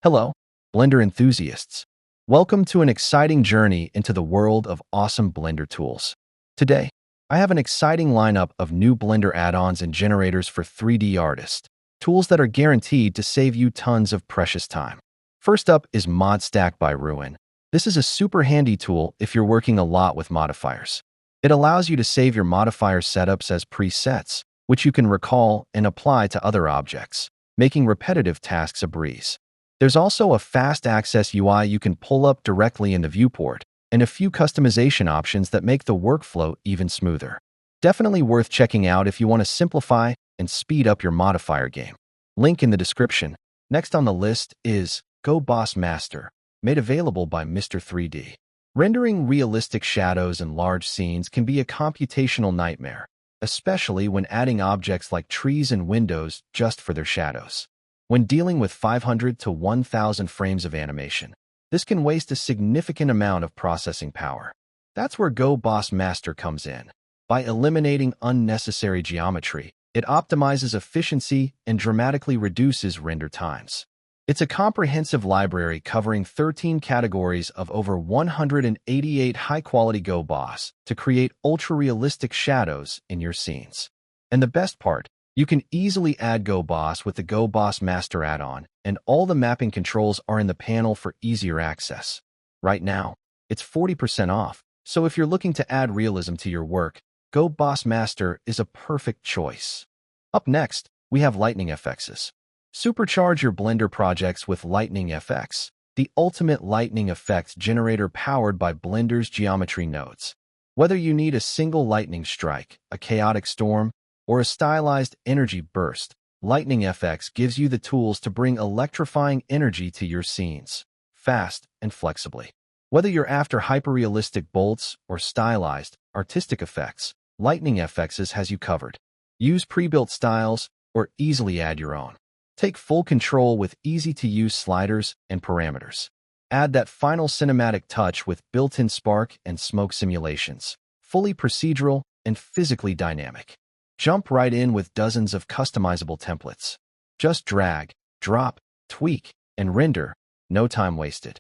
Hello, Blender enthusiasts. Welcome to an exciting journey into the world of awesome Blender tools. Today, I have an exciting lineup of new Blender add-ons and generators for 3D artists, tools that are guaranteed to save you tons of precious time. First up is Modstack by Ruin. This is a super handy tool if you're working a lot with modifiers. It allows you to save your modifier setups as presets, which you can recall and apply to other objects, making repetitive tasks a breeze. There's also a fast access UI you can pull up directly in the viewport, and a few customization options that make the workflow even smoother. Definitely worth checking out if you want to simplify and speed up your modifier game. Link in the description. Next on the list is Gobos Master, made available by Mr. 3D. Rendering realistic shadows and large scenes can be a computational nightmare, especially when adding objects like trees and windows just for their shadows. When dealing with 500 to 1,000 frames of animation, this can waste a significant amount of processing power. That's where Gobos Master comes in. By eliminating unnecessary geometry, it optimizes efficiency and dramatically reduces render times. It's a comprehensive library covering 13 categories of over 188 high-quality Gobos to create ultra-realistic shadows in your scenes. And the best part, you can easily add Gobos with the Gobos Master add-on, and all the mapping controls are in the panel for easier access. Right now, it's 40% off, so if you're looking to add realism to your work, Gobos Master is a perfect choice. Up next, we have Lightning FXs. Supercharge your Blender projects with Lightning FX, the ultimate lightning effects generator powered by Blender's geometry nodes. Whether you need a single lightning strike, a chaotic storm, or a stylized energy burst, Lightning FX gives you the tools to bring electrifying energy to your scenes, fast and flexibly. Whether you're after hyperrealistic bolts or stylized, artistic effects, Lightning FXs has you covered. Use pre-built styles or easily add your own. Take full control with easy-to-use sliders and parameters. Add that final cinematic touch with built-in spark and smoke simulations, fully procedural and physically dynamic. Jump right in with dozens of customizable templates. Just drag, drop, tweak, and render. No time wasted.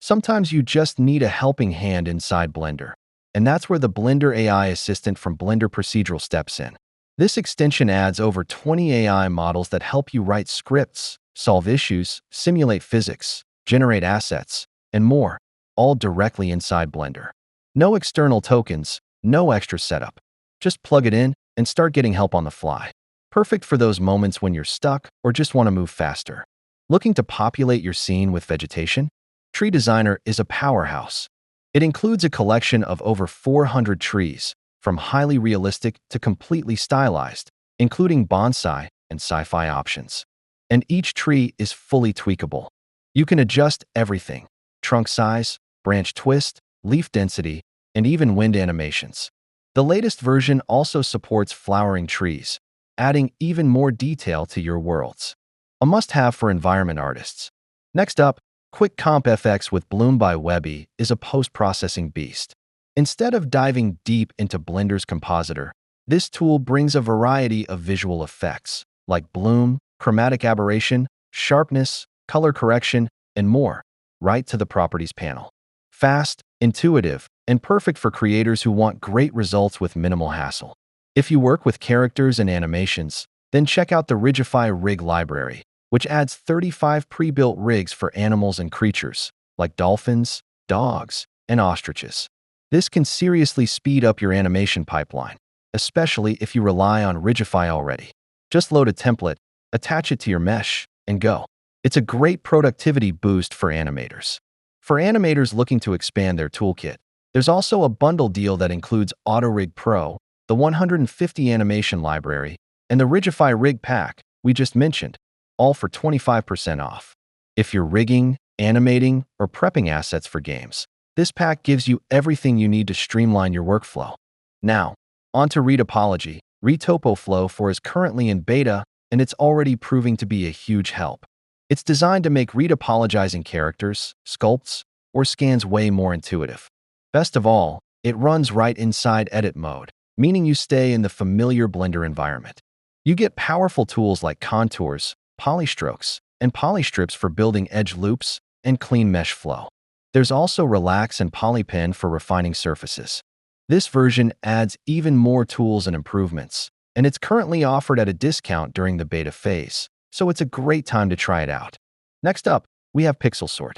Sometimes you just need a helping hand inside Blender, and that's where the Blender AI assistant from Blender Procedural steps in. This extension adds over 20 AI models that help you write scripts, solve issues, simulate physics, generate assets, and more, all directly inside Blender. No external tokens, no extra setup. Just plug it in and start getting help on the fly. Perfect for those moments when you're stuck or just want to move faster. Looking to populate your scene with vegetation? Treedesigner is a powerhouse. It includes a collection of over 400 trees, from highly realistic to completely stylized, including bonsai and sci-fi options. And each tree is fully tweakable. You can adjust everything: trunk size, branch twist, leaf density, and even wind animations. The latest version also supports flowering trees, adding even more detail to your worlds. A must-have for environment artists. Next up, Quick Comp FX with Bloom by Webby is a post-processing beast. Instead of diving deep into Blender's compositor, this tool brings a variety of visual effects, like bloom, chromatic aberration, sharpness, color correction, and more, right to the Properties panel. Fast, intuitive, and perfect for creators who want great results with minimal hassle. If you work with characters and animations, then check out the Rigify Rig Library, which adds 35 pre-built rigs for animals and creatures, like dolphins, dogs, and ostriches. This can seriously speed up your animation pipeline, especially if you rely on Rigify already. Just load a template, attach it to your mesh, and go. It's a great productivity boost for animators. For animators looking to expand their toolkit, there's also a bundle deal that includes AutoRig Pro, the 150 animation library, and the Rigify Rig Pack we just mentioned, all for 25% off. If you're rigging, animating, or prepping assets for games, this pack gives you everything you need to streamline your workflow. Now, on to Retopoflow 4 is currently in beta, and it's already proving to be a huge help. It's designed to make retopologizing characters, sculpts, or scans way more intuitive. Best of all, it runs right inside edit mode, meaning you stay in the familiar Blender environment. You get powerful tools like contours, polystrokes, and polystrips for building edge loops, and clean mesh flow. There's also Relax and Polypen for refining surfaces. This version adds even more tools and improvements, and it's currently offered at a discount during the beta phase, so it's a great time to try it out. Next up, we have Pixel Sort.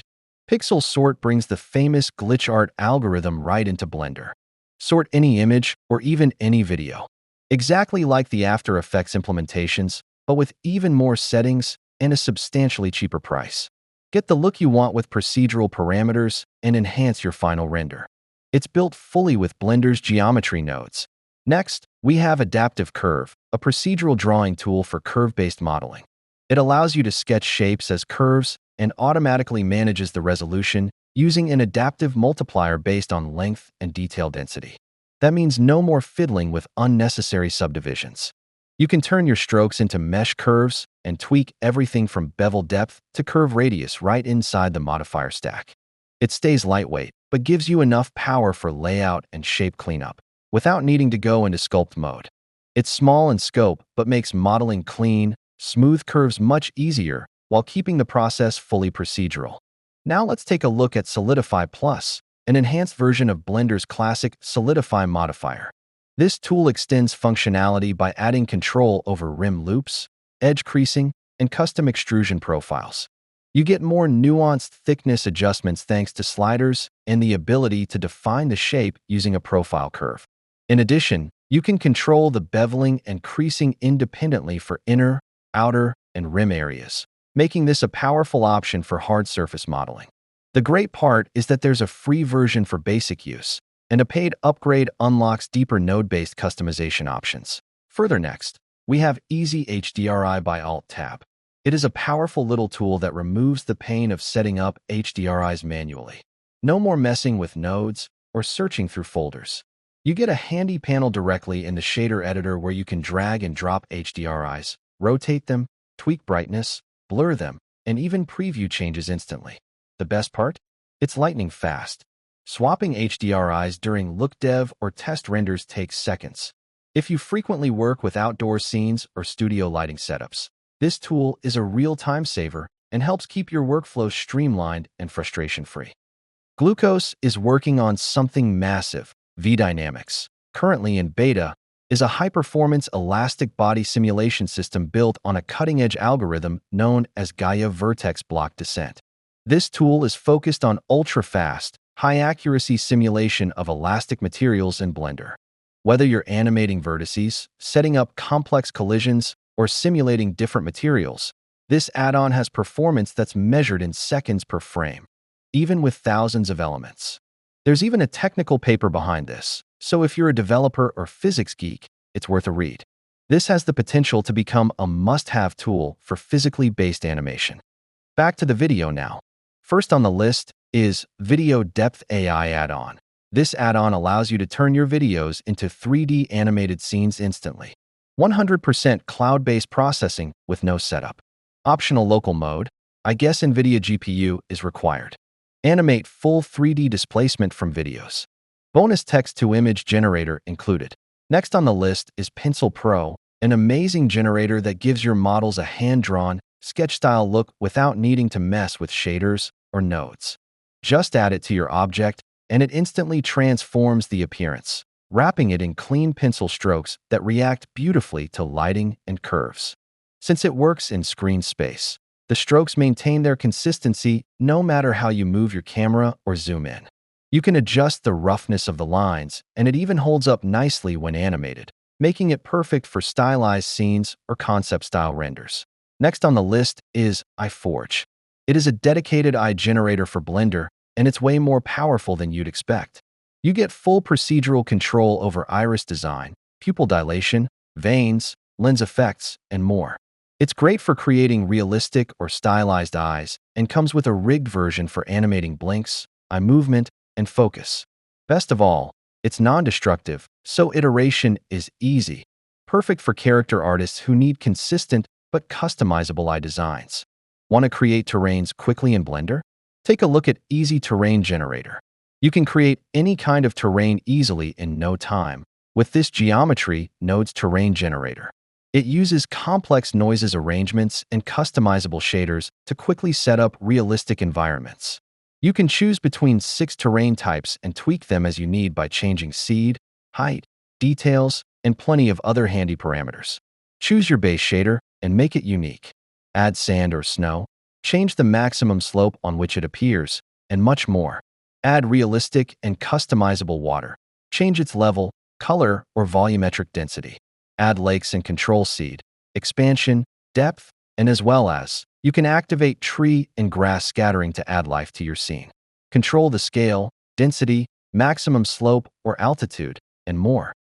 Pixel Sort brings the famous glitch art algorithm right into Blender. Sort any image or even any video. Exactly like the After Effects implementations, but with even more settings and a substantially cheaper price. Get the look you want with procedural parameters and enhance your final render. It's built fully with Blender's geometry nodes. Next, we have Adaptive Curve, a procedural drawing tool for curve-based modeling. It allows you to sketch shapes as curves and automatically manages the resolution using an adaptive multiplier based on length and detail density. That means no more fiddling with unnecessary subdivisions. You can turn your strokes into mesh curves and tweak everything from bevel depth to curve radius right inside the modifier stack. It stays lightweight, but gives you enough power for layout and shape cleanup, without needing to go into sculpt mode. It's small in scope, but makes modeling clean, smooth curves much easier while keeping the process fully procedural. Now let's take a look at Solidify Plus, an enhanced version of Blender's classic Solidify modifier. This tool extends functionality by adding control over rim loops, edge creasing, and custom extrusion profiles. You get more nuanced thickness adjustments thanks to sliders and the ability to define the shape using a profile curve. In addition, you can control the beveling and creasing independently for inner, outer, and rim areas, making this a powerful option for hard surface modeling. The great part is that there's a free version for basic use, and a paid upgrade unlocks deeper node-based customization options. Further next, we have Easy Hdri by Alt-Tab. It is a powerful little tool that removes the pain of setting up HDRIs manually. No more messing with nodes or searching through folders. You get a handy panel directly in the shader editor where you can drag and drop HDRIs, rotate them, tweak brightness, blur them, and even preview changes instantly. The best part? It's lightning fast. Swapping HDRIs during look dev or test renders takes seconds. If you frequently work with outdoor scenes or studio lighting setups, this tool is a real time saver and helps keep your workflow streamlined and frustration-free. Glucose is working on something massive. Veedynamics, currently in beta, is a high-performance elastic body simulation system built on a cutting-edge algorithm known as Gaia Vertex Block Descent. This tool is focused on ultra-fast, high-accuracy simulation of elastic materials in Blender. Whether you're animating vertices, setting up complex collisions, or simulating different materials, this add-on has performance that's measured in seconds per frame, even with thousands of elements. There's even a technical paper behind this, so if you're a developer or physics geek, it's worth a read. This has the potential to become a must-have tool for physically based animation. Back to the video now. First on the list is Video Depth AI add-on. This add-on allows you to turn your videos into 3D animated scenes instantly. 100% cloud-based processing with no setup. Optional local mode, I guess NVIDIA GPU is required. Animate full 3D displacement from videos. Bonus text-to-image generator included. Next on the list is Pencil Pro, an amazing generator that gives your models a hand-drawn, sketch-style look without needing to mess with shaders or nodes. Just add it to your object, and it instantly transforms the appearance, wrapping it in clean pencil strokes that react beautifully to lighting and curves. Since it works in screen space, the strokes maintain their consistency no matter how you move your camera or zoom in. You can adjust the roughness of the lines, and it even holds up nicely when animated, making it perfect for stylized scenes or concept-style renders. Next on the list is Eyeforge. It is a dedicated eye generator for Blender, and it's way more powerful than you'd expect. You get full procedural control over iris design, pupil dilation, veins, lens effects, and more. It's great for creating realistic or stylized eyes and comes with a rigged version for animating blinks, eye movement, and focus. Best of all, it's non-destructive, so iteration is easy. Perfect for character artists who need consistent but customizable eye designs. Want to create terrains quickly in Blender? Take a look at Easy Terrain Generator. You can create any kind of terrain easily in no time with this geometry nodes terrain generator. It uses complex noises arrangements and customizable shaders to quickly set up realistic environments. You can choose between 6 terrain types and tweak them as you need by changing seed, height, details, and plenty of other handy parameters. Choose your base shader and make it unique. Add sand or snow, change the maximum slope on which it appears, and much more. Add realistic and customizable water. Change its level, color, or volumetric density. Add lakes and control seed, expansion, depth, and as well as, you can activate tree and grass scattering to add life to your scene. Control the scale, density, maximum slope or altitude, and more.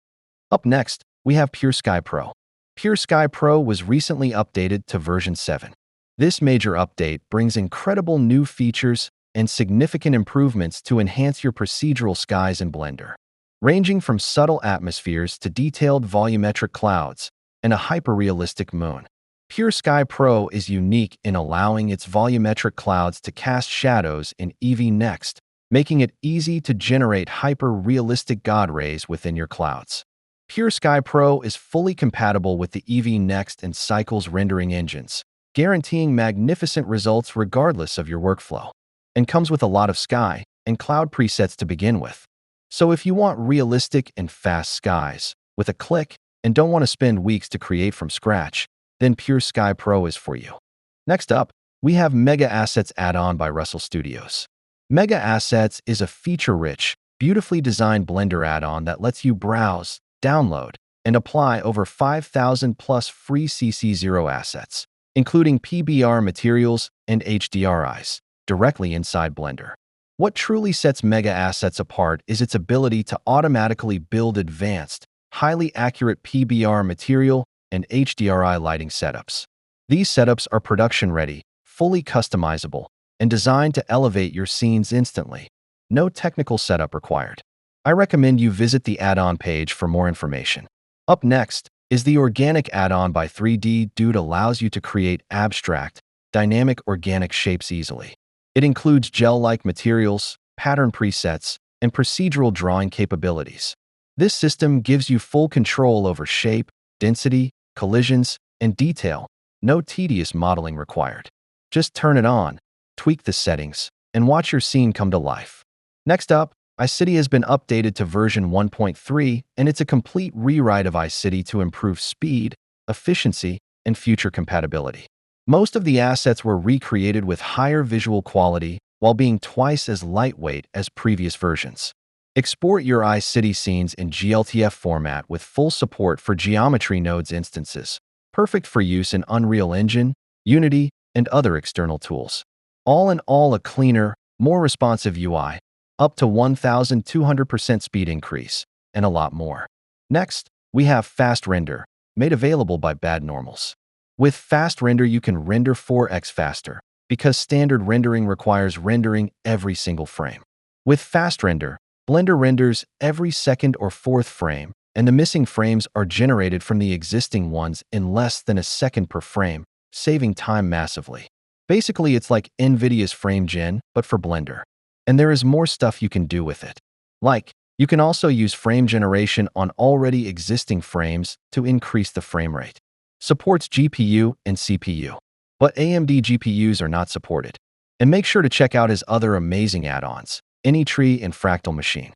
Up next, we have Pure Sky Pro. Pure Sky Pro was recently updated to version 7. This major update brings incredible new features and significant improvements to enhance your procedural skies in Blender. Ranging from subtle atmospheres to detailed volumetric clouds and a hyper-realistic moon. Pure Sky Pro is unique in allowing its volumetric clouds to cast shadows in Eevee Next, making it easy to generate hyper-realistic God rays within your clouds. Pure Sky Pro is fully compatible with the Eevee Next and Cycles rendering engines, guaranteeing magnificent results regardless of your workflow, and comes with a lot of sky and cloud presets to begin with. So if you want realistic and fast skies with a click and don't want to spend weeks to create from scratch, then Pure Sky Pro is for you. Next up, we have Mega Assets Add-On by Russell Studios. Mega Assets is a feature-rich, beautifully designed Blender add-on that lets you browse, download, and apply over 5,000 plus free CC0 assets, including PBR materials and HDRIs, directly inside Blender. What truly sets Mega Assets apart is its ability to automatically build advanced, highly accurate PBR material and HDRI lighting setups. These setups are production-ready, fully customizable, and designed to elevate your scenes instantly. No technical setup required. I recommend you visit the add-on page for more information. Up next is the Organic Add-on by 3D Dude allows you to create abstract, dynamic organic shapes easily. It includes gel-like materials, pattern presets, and procedural drawing capabilities. This system gives you full control over shape, density, collisions, and detail. No tedious modeling required. Just turn it on, tweak the settings, and watch your scene come to life. Next up, iCity has been updated to version 1.3, and it's a complete rewrite of iCity to improve speed, efficiency, and future compatibility. Most of the assets were recreated with higher visual quality while being twice as lightweight as previous versions. Export your iCity scenes in GLTF format with full support for geometry nodes instances, perfect for use in Unreal Engine, Unity, and other external tools. All in all, a cleaner, more responsive UI, up to 1,200% speed increase, and a lot more. Next, we have Fast Render, made available by Bad Normals. With Fast Render, you can render 4x faster, because standard rendering requires rendering every single frame. With Fast Render, Blender renders every second or fourth frame, and the missing frames are generated from the existing ones in less than a second per frame, saving time massively. Basically, it's like NVIDIA's Frame Gen, but for Blender. And there is more stuff you can do with it. Like, you can also use frame generation on already existing frames to increase the frame rate. Supports GPU and CPU, but AMD GPUs are not supported. And make sure to check out his other amazing add-ons, AnyTree and Fractal Machine.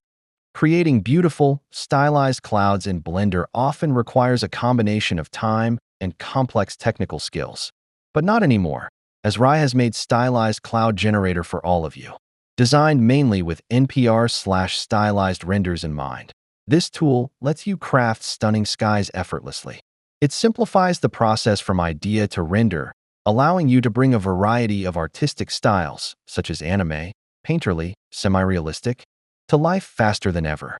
Creating beautiful, stylized clouds in Blender often requires a combination of time and complex technical skills. But not anymore, as Rai has made Stylized Cloud Generator for all of you. Designed mainly with NPR/stylized renders in mind, this tool lets you craft stunning skies effortlessly. It simplifies the process from idea to render, allowing you to bring a variety of artistic styles, such as anime, painterly, semi-realistic, to life faster than ever.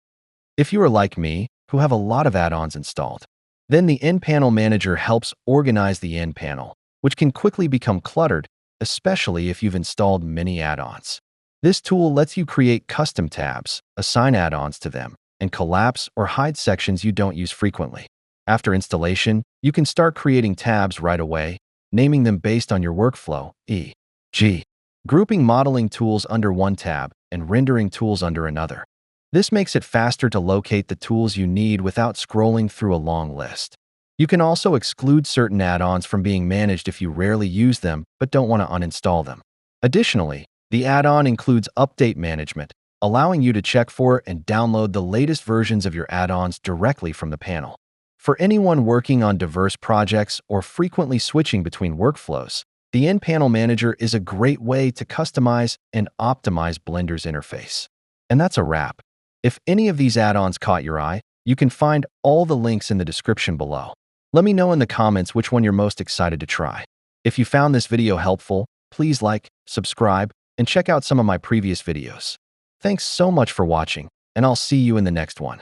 If you are like me, who have a lot of add-ons installed, then the N-Panel Manager helps organize the N-Panel, which can quickly become cluttered, especially if you've installed many add-ons. This tool lets you create custom tabs, assign add-ons to them, and collapse or hide sections you don't use frequently. After installation, you can start creating tabs right away, naming them based on your workflow, e.g., grouping modeling tools under one tab and rendering tools under another. This makes it faster to locate the tools you need without scrolling through a long list. You can also exclude certain add-ons from being managed if you rarely use them but don't want to uninstall them. Additionally, the add-on includes update management, allowing you to check for and download the latest versions of your add-ons directly from the panel. For anyone working on diverse projects or frequently switching between workflows, the In-Panel Manager is a great way to customize and optimize Blender's interface. And that's a wrap. If any of these add-ons caught your eye, you can find all the links in the description below. Let me know in the comments which one you're most excited to try. If you found this video helpful, please like, subscribe, and check out some of my previous videos. Thanks so much for watching, and I'll see you in the next one.